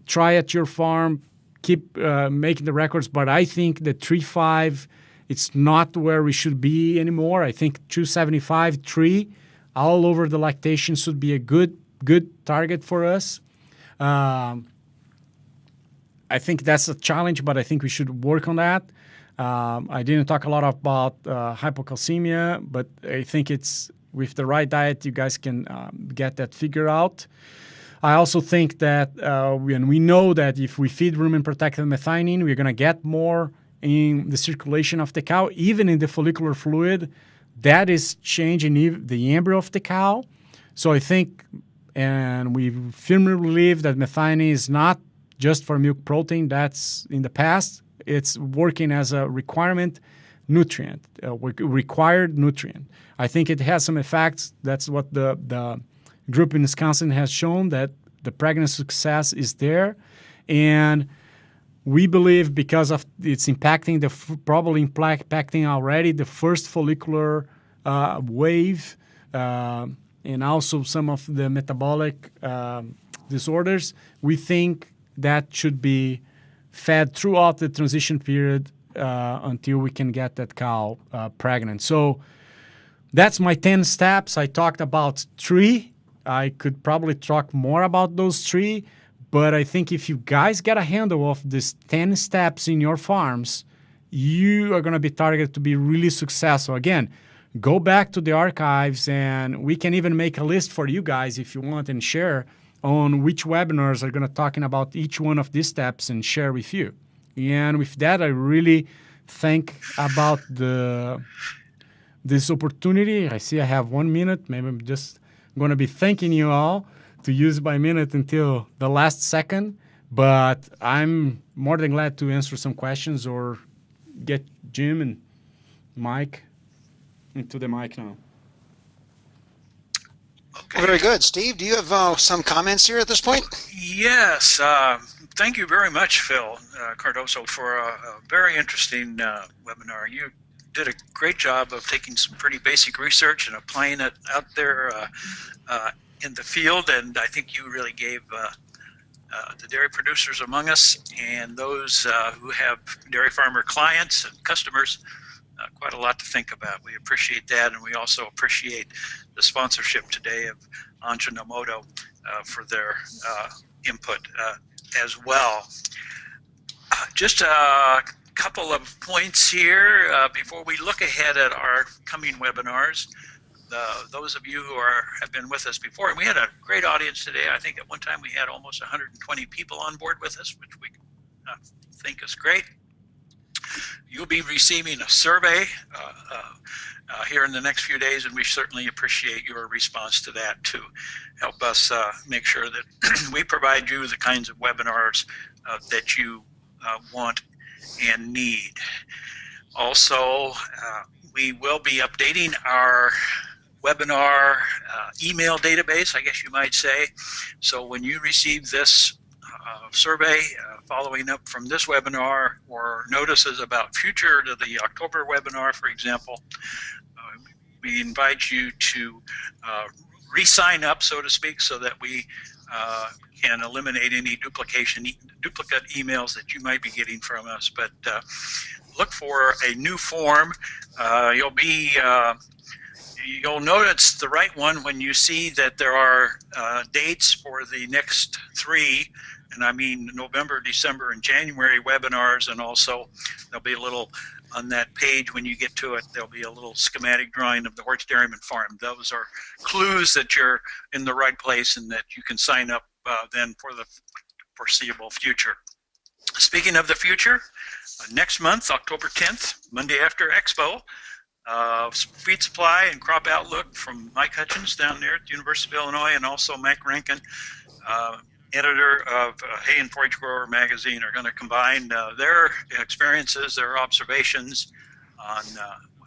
try at your farm, keep making the records. But I think the 3.5, it's not where we should be anymore. I think 2.75, 3, all over the lactation should be a good target for us. I think that's a challenge, but I think we should work on that. I didn't talk a lot about hypocalcemia, but I think it's with the right diet, you guys can get that figured out. I also think that we know that if we feed rumen-protected methionine, we're going to get more in the circulation of the cow, even in the follicular fluid. That is changing the embryo of the cow. So I think, and we firmly believe that methionine is not just for milk protein. That's in the past. It's working as a requirement nutrient, required nutrient. I think it has some effects. That's what the group in Wisconsin has shown, that the pregnancy success is there. And we believe because of it's impacting probably impacting already the first follicular wave and also some of the metabolic disorders, we think that should be fed throughout the transition period until we can get that cow pregnant. So that's my 10 steps. I talked about 3. I could probably talk more about those 3, but I think if you guys get a handle of these 10 steps in your farms, you are going to be targeted to be really successful. Again, go back to the archives, and we can even make a list for you guys if you want and share on which webinars are going to talking about each one of these steps and share with you. And with that, I really think about this opportunity. I see I have 1 minute. Maybe I'm just going to be thanking you all to use my minute until the last second. But I'm more than glad to answer some questions or get Jim and Mike into the mic now. Okay. Very good. Steve, do you have some comments here at this point? Yes. thank you very much, Phil Cardoso, for a very interesting webinar. You did a great job of taking some pretty basic research and applying it out there in the field, and I think you really gave the dairy producers among us and those who have dairy farmer clients and customers quite a lot to think about. We appreciate that, and we also appreciate the sponsorship today of Ajinomoto for their input as well. Just a couple of points here before we look ahead at our coming webinars. Those of you who have been with us before, and we had a great audience today. I think at one time we had almost 120 people on board with us, which we think is great. You'll be receiving a survey here in the next few days, and we certainly appreciate your response to that to help us make sure that we provide you the kinds of webinars that you want and need. Also, we will be updating our webinar email database, I guess you might say. So when you receive this survey following up from this webinar, or notices about future to the October webinar, for example, we invite you to re-sign up, so to speak, so that we can eliminate any duplicate emails that you might be getting from us. But look for a new form. You'll notice the right one when you see that there are dates for the next 3, and I mean November, December, and January webinars, and also there'll be a little on that page when you get to it, there'll be a little schematic drawing of the Horse Dairyman farm. Those are clues that you're in the right place and that you can sign up then for the foreseeable future. Speaking of the future, next month, October 10th, Monday after Expo, feed supply and crop outlook from Mike Hutchins down there at the University of Illinois, and also Mike Rankin, editor of Hay and Forage Grower magazine, are going to combine their experiences, their observations on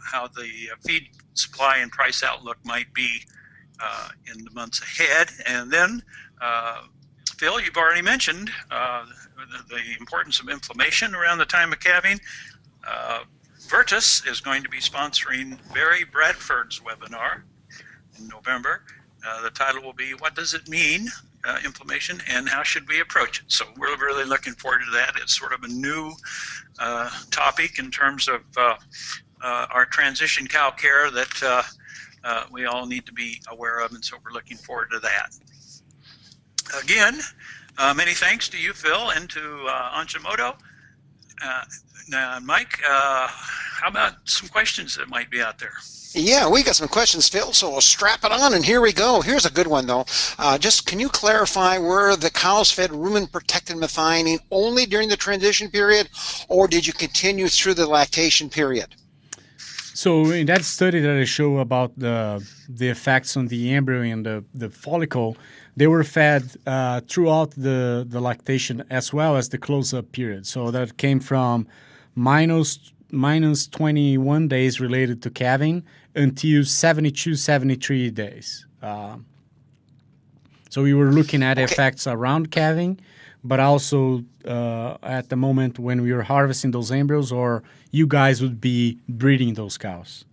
how the feed supply and price outlook might be in the months ahead. And then, Phil, you've already mentioned the importance of inflammation around the time of calving. Virtus is going to be sponsoring Barry Bradford's webinar in November. The title will be, "What Does It Mean, Inflammation, and How Should We Approach It?" So we're really looking forward to that. It's sort of a new topic in terms of our transition cow care that we all need to be aware of, and so we're looking forward to that. Again, many thanks to you, Phil, and to Ajinomoto. Now, Mike, how about some questions that might be out there? Yeah, we got some questions, Phil, so we'll strap it on, and here we go. Here's a good one, though. Just can you clarify, were the cows fed rumen-protected methionine only during the transition period, or did you continue through the lactation period? So in that study that I show about the effects on the embryo and the follicle, they were fed throughout the lactation as well as the close-up period. So that came from minus 21 days related to calving until 72, 73 days. So we were looking at effects around calving, but also at the moment when we were harvesting those embryos, or you guys would be breeding those cows.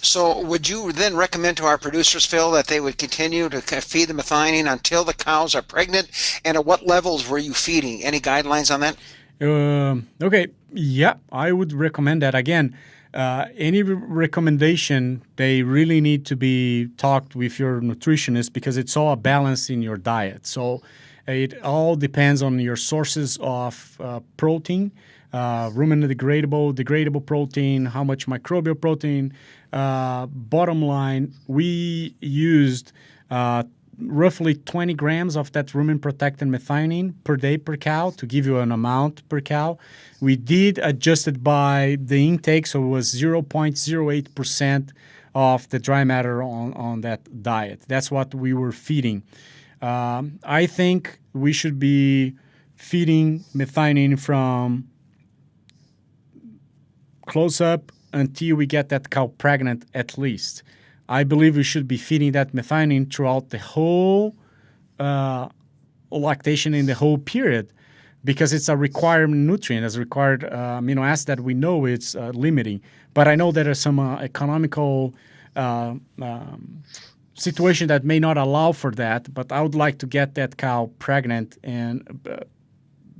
So would you then recommend to our producers, Phil, that they would continue to feed the methionine until the cows are pregnant? And at what levels were you feeding? Any guidelines on that? Okay, yeah, I would recommend that. Again, any recommendation, they really need to be talked with your nutritionist, because it's all a balance in your diet. So it all depends on your sources of protein, rumen degradable protein, how much microbial protein. Bottom line, we used roughly 20 grams of that rumen-protected methionine per day per cow to give you an amount per cow. We did adjust it by the intake, so it was 0.08% of the dry matter on that diet. That's what we were feeding. I think we should be feeding methionine from close-up until we get that cow pregnant at least. I believe we should be feeding that methionine throughout the whole lactation in the whole period because it's a required nutrient, as a required amino acid that we know it's limiting. But I know there are some economical situation that may not allow for that, but I would like to get that cow pregnant and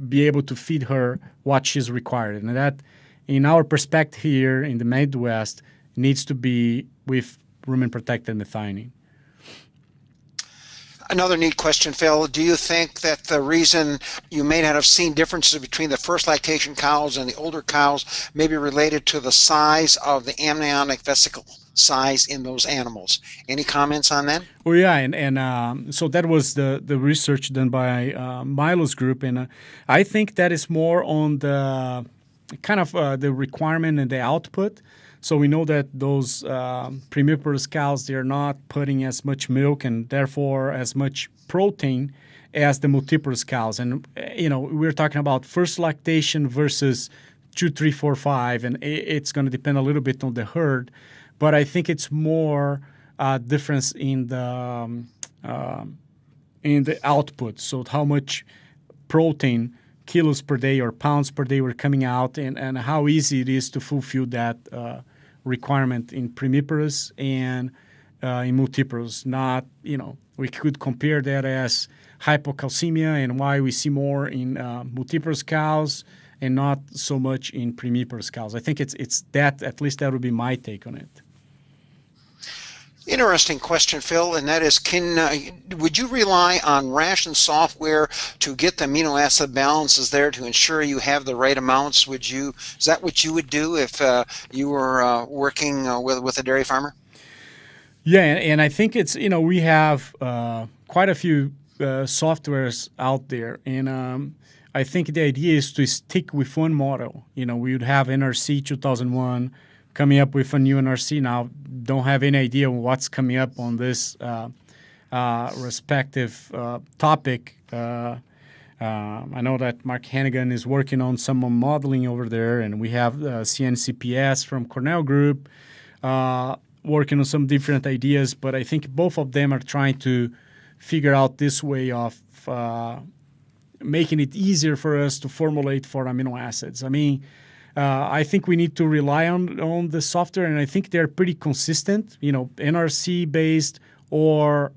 be able to feed her what she's required. And that, in our perspective here in the Midwest, needs to be with rumen-protected methionine. Another neat question, Phil. Do you think that the reason you may not have seen differences between the first lactation cows and the older cows may be related to the size of the amniotic vesicle size in those animals? Any comments on that? Oh, yeah. And so that was the research done by Milo's group. And I think that is more on the kind of the requirement and the output. So we know that those primiparous cows, they're not putting as much milk and therefore as much protein as the multiparous cows. And, we're talking about first lactation versus 2, 3, 4, 5, and it's going to depend a little bit on the herd. But I think it's more difference in the output. So how much protein, kilos per day or pounds per day, were coming out, and how easy it is to fulfill that requirement in primiparous and in multiparous. Not, we could compare that as hypocalcemia and why we see more in multiparous cows and not so much in primiparous cows. I think it's that, at least that would be my take on it. Interesting question, Phil, and that is, would you rely on ration software to get the amino acid balances there to ensure you have the right amounts? Is that what you would do if you were working with a dairy farmer? Yeah, and I think it's, we have quite a few softwares out there, and I think the idea is to stick with one model. We would have NRC 2001 coming up with a new NRC now. Don't have any idea what's coming up on this respective topic. I know that Mark Hannigan is working on some modeling over there, and we have CNCPS from Cornell Group working on some different ideas, but I think both of them are trying to figure out this way of making it easier for us to formulate for amino acids. I think we need to rely on the software, and I think they're pretty consistent, NRC-based or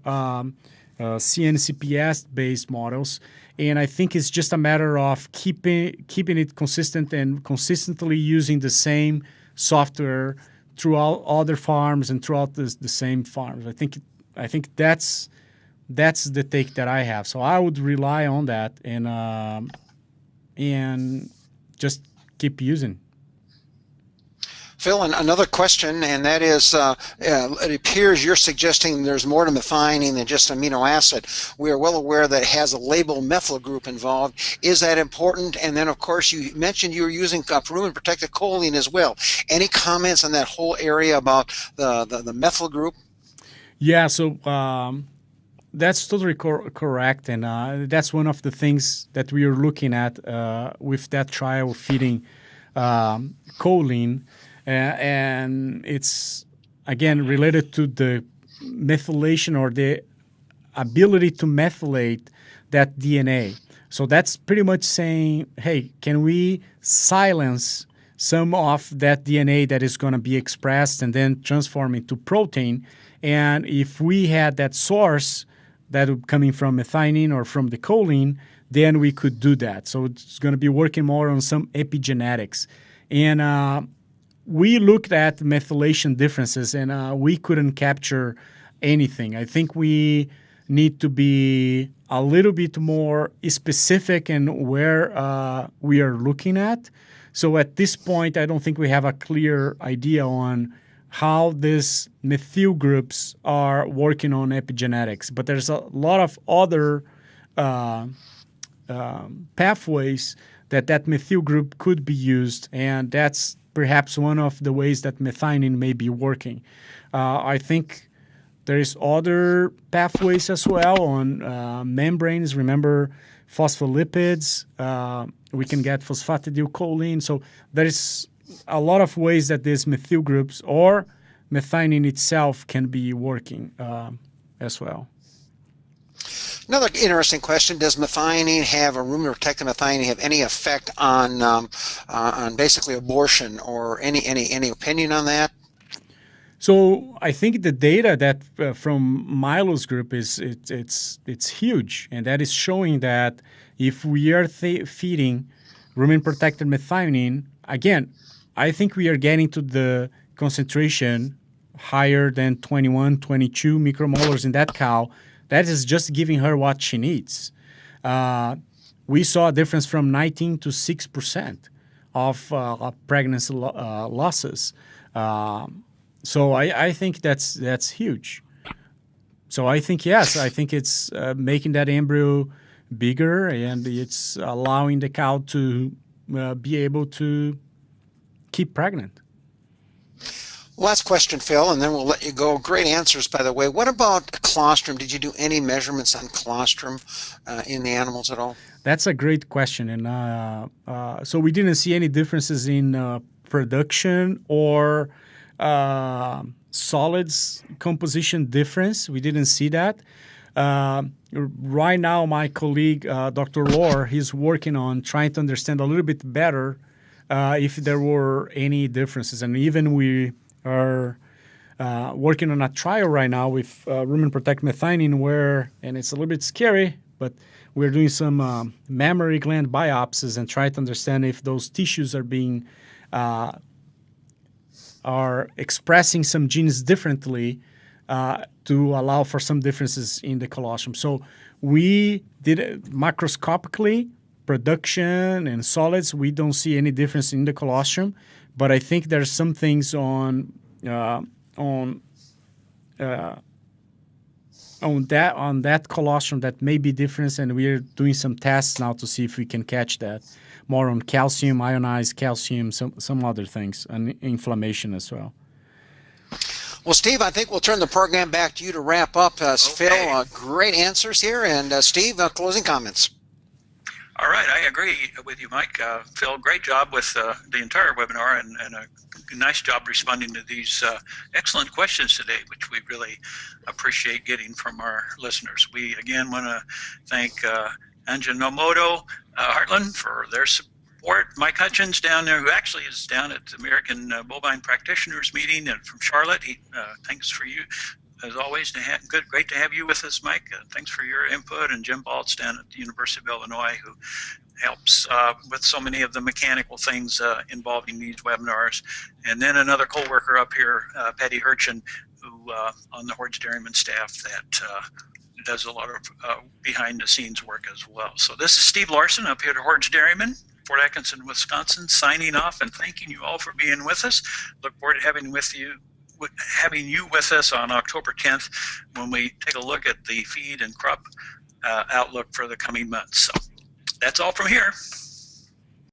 CNCPS-based models. And I think it's just a matter of keeping it consistent and consistently using the same software throughout other farms and throughout the same farms. I think that's the take that I have. So I would rely on that and just keep using. Phil, another question, and that is, it appears you're suggesting there's more to methionine than just amino acid. We are well aware that it has a label methyl group involved. Is that important? And then, of course, you mentioned you were using rumen-protected choline as well. Any comments on that whole area about the methyl group? Yeah, so that's totally correct, and that's one of the things that we are looking at with that trial feeding choline. And it's, again, related to the methylation or the ability to methylate that DNA. So that's pretty much saying, hey, can we silence some of that DNA that is going to be expressed and then transform into protein? And if we had that source that would coming from methionine or from the choline, then we could do that. So it's going to be working more on some epigenetics. And we looked at methylation differences, and we couldn't capture anything. I think we need to be a little bit more specific in where we are looking at. So at this point, I don't think we have a clear idea on how these methyl groups are working on epigenetics. But there's a lot of other pathways that methyl group could be used, and that's perhaps one of the ways that methionine may be working. I think there is other pathways as well on membranes. Remember, phospholipids. We can get phosphatidylcholine. So there is a lot of ways that these methyl groups or methionine itself can be working as well. Another interesting question: does methionine have a rumen-protected methionine have any effect on basically abortion, or any opinion on that? So I think the data that from Milo's group it's huge, and that is showing that if we are feeding rumen-protected methionine, again, I think we are getting to the concentration higher than 21, 22 micromolars in that cow. That is just giving her what she needs. We saw a difference from 19 to 6% of pregnancy losses. So I think that's huge. So I think, yes, I think it's making that embryo bigger, and it's allowing the cow to be able to keep pregnant. Last question, Phil, and then we'll let you go. Great answers, by the way. What about colostrum? Did you do any measurements on colostrum in the animals at all? That's a great question. And so we didn't see any differences in production or solids composition difference. We didn't see that. Right now, my colleague, Dr. Lohr, he's working on trying to understand a little bit better if there were any differences. And even we are working on a trial right now with rumen-protected methionine and it's a little bit scary, but we're doing some mammary gland biopsies and try to understand if those tissues are being are expressing some genes differently to allow for some differences in the colostrum. So we did it macroscopically, production and solids. We don't see any difference in the colostrum, but I think there's some things on that colostrum that may be different, and we're doing some tests now to see if we can catch that more on calcium, ionized calcium, some other things, and inflammation as well. Well, Steve, I think we'll turn the program back to you to wrap up. Okay. Phil, great answers here, and Steve, closing comments. All right, I agree with you, Mike. Phil, great job with the entire webinar, and a nice job responding to these excellent questions today, which we really appreciate getting from our listeners. We, again, want to thank Ajinomoto Heartland for their support. Mike Hutchins down there, who actually is down at the American Bovine Practitioners Meeting and from Charlotte. Thanks for you. As always, great to have you with us, Mike. Thanks for your input. And Jim Baltz down at the University of Illinois, who helps with so many of the mechanical things involving these webinars. And then another co-worker up here, Patty Hirchin, who on the Hordes Dairyman staff that does a lot of behind-the-scenes work as well. So this is Steve Larson up here at Hordes Dairyman, Fort Atkinson, Wisconsin, signing off and thanking you all for being with us. Look forward to having you with us on October 10th when we take a look at the feed and crop outlook for the coming months. So that's all from here.